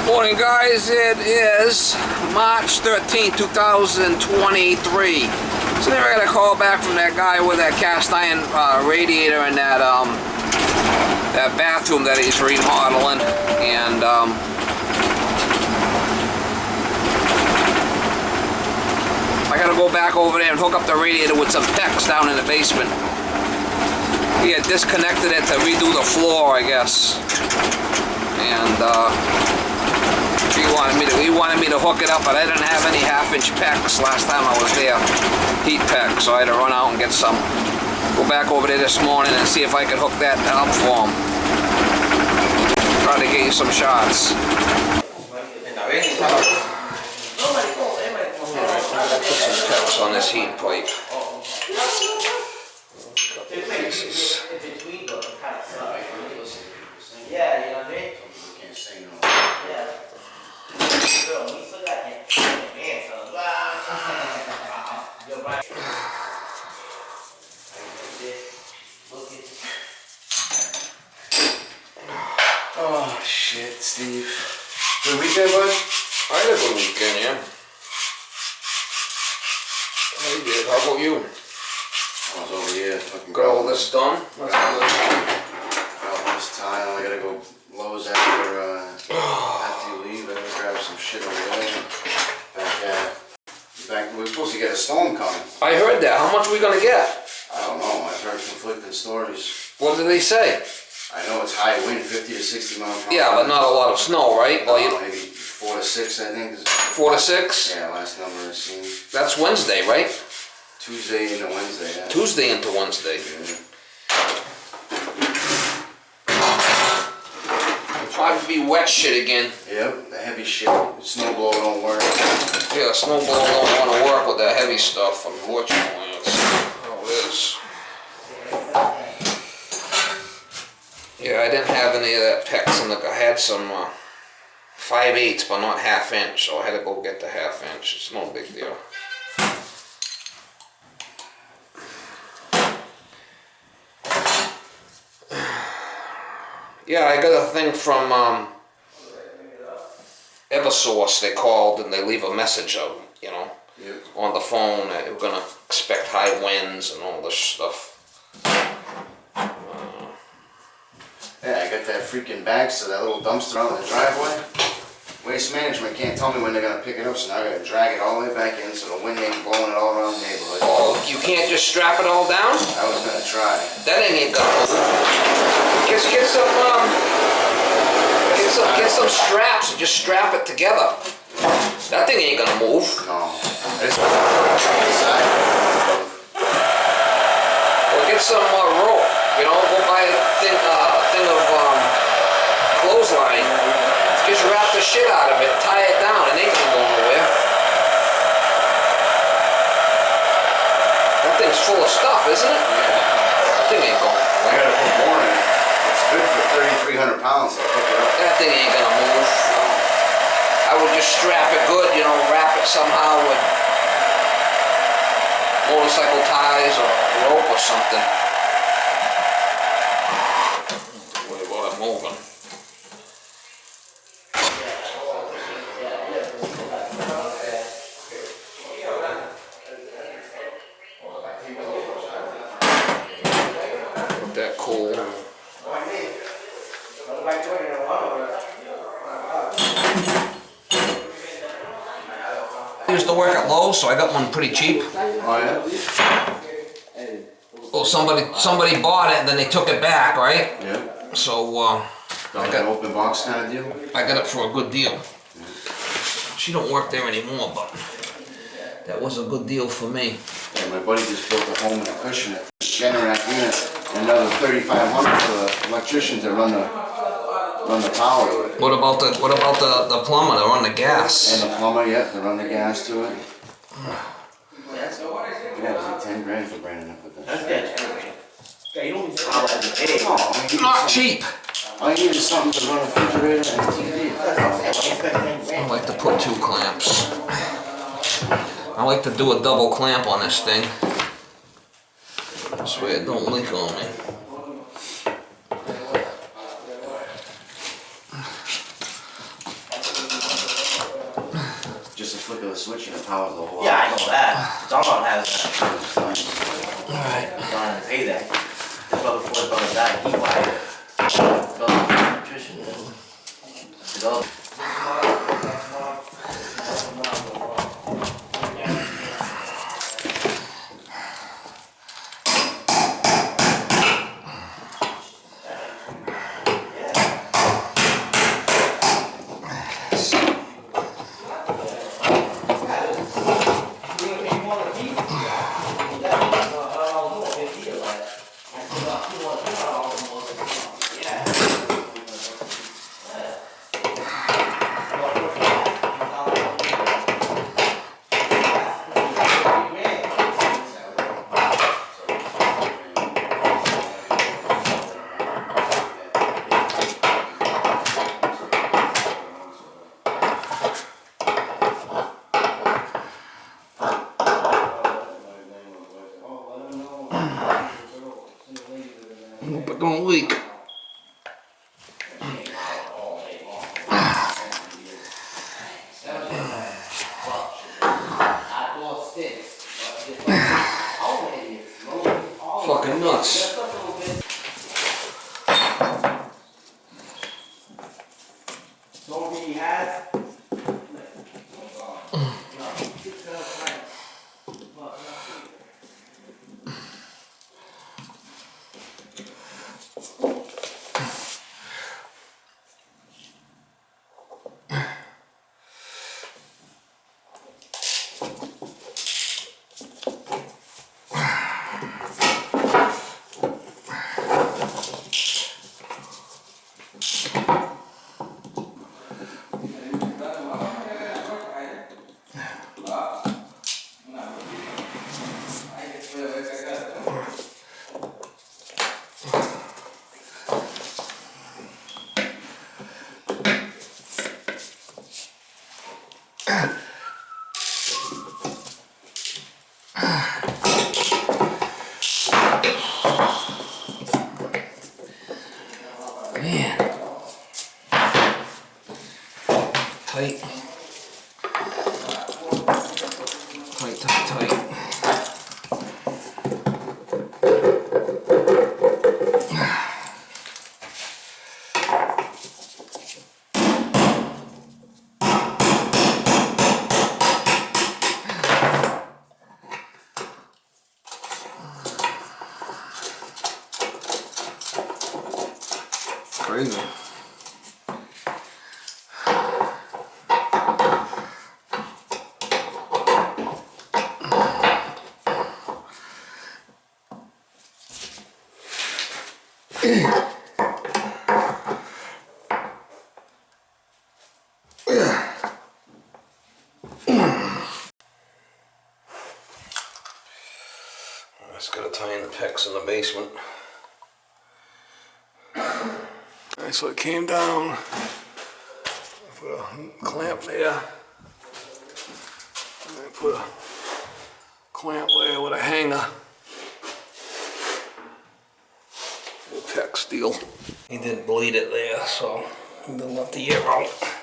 Morning guys, it is March 13, 2023. So then I got a call back from that guy with that cast iron radiator in that that bathroom that he's remodeling, and I gotta go back over there and hook up the radiator with some PEX down in the basement. He had disconnected it to redo the floor, I guess, and he wanted me to hook it up, but I didn't have any half-inch PEX last time I was there, heat PEX, so I had to run out and get some. Go back over there this morning and see if I could hook that up for him. Try to get you some shots. Put some PEX on this heat pipe. Pieces. Yeah, you know what I mean? Can't say no. Yeah. Oh shit, Steve. Good weekend, bud? I had a good weekend, yeah. I did. How about you? I was over here fucking Got all this done? Got all this tile. I gotta go Lowe's after you leave. I gotta grab some shit over there. We were supposed to get a storm coming. I heard that. How much are we gonna get? I don't know. I've heard conflicting stories. What did they say? I know it's high wind, 50 to 60 miles per hour. Yeah, but not a lot of snow, right? No, Well, maybe 4 to 6, I think. 4 to 6? Yeah, last number I seen. That's Wednesday, right? Tuesday into Wednesday, yeah. Tuesday into Wednesday. Yeah. It'll probably be wet shit again. Yep, the heavy shit. Snow blower don't work. Yeah, snowball don't want to work with that heavy stuff, unfortunately. That's how it is. Yeah, I didn't have any of that PEX in the, I had some 5/8, but not half-inch, so I had to go get the half-inch. It's no big deal. Yeah, I got a thing from Eversource. They called and they leave a message of, you know, on the phone that we're gonna expect high winds and all this stuff. Yeah, I got that freaking bag, so that little dumpster out in the driveway. Waste Management can't tell me when they're gonna pick it up, so now I gotta drag it all the way back in so the wind ain't blowing it all around the neighborhood. Oh, you can't just strap it all down? I was gonna try. That ain't gonna move. Get some straps and just strap it together. That thing ain't gonna move. No. Or get some rope. You know, go buy a thing of clothesline. Just wrap the shit out of it, tie it down, and it ain't gonna go nowhere. That thing's full of stuff, isn't it? Yeah. That thing ain't going I gotta put more in it. It's good for 3,300 pounds. I'll pick it up. That thing ain't gonna move. I would just strap it good, you know, wrap it somehow with motorcycle ties or rope or something. Worry about it moving. That cool. I used to work at Lowe's, so I got one pretty cheap. Oh yeah? Well, somebody bought it and then they took it back, right? Yeah. So Got an open box kind of deal? I got it for a good deal. She don't work there anymore, but that was a good deal for me. Yeah, my buddy just built a home and a cushion at Generac unit, and another 3,500 for the electricians that run the power to it. What about the plumber to run the gas? And the plumber, yeah, to run the gas to it. Yeah, it was like 10 grand for Brandon to put that shit. Oh, Not cheap. All you need is something to run a refrigerator and a TV. I like to put 2 clamps. I like to do a double clamp on this thing. This way it don't leak on me. switching the power of the whole Yeah, I house. know that. Someone has that. Alright. Trying to pay that. His brother, before his brother died, he wired it. His brother was an electrician. His other- Hope it don't leak. Fucking nuts. Man. Tight. Tight, tight, tight. Crazy. Just gotta tie in the pecs in the basement. Alright, so it came down. Put a clamp there. And I put a clamp there with a hanger. Pec steel. He did bleed it there, so he didn't let the air out.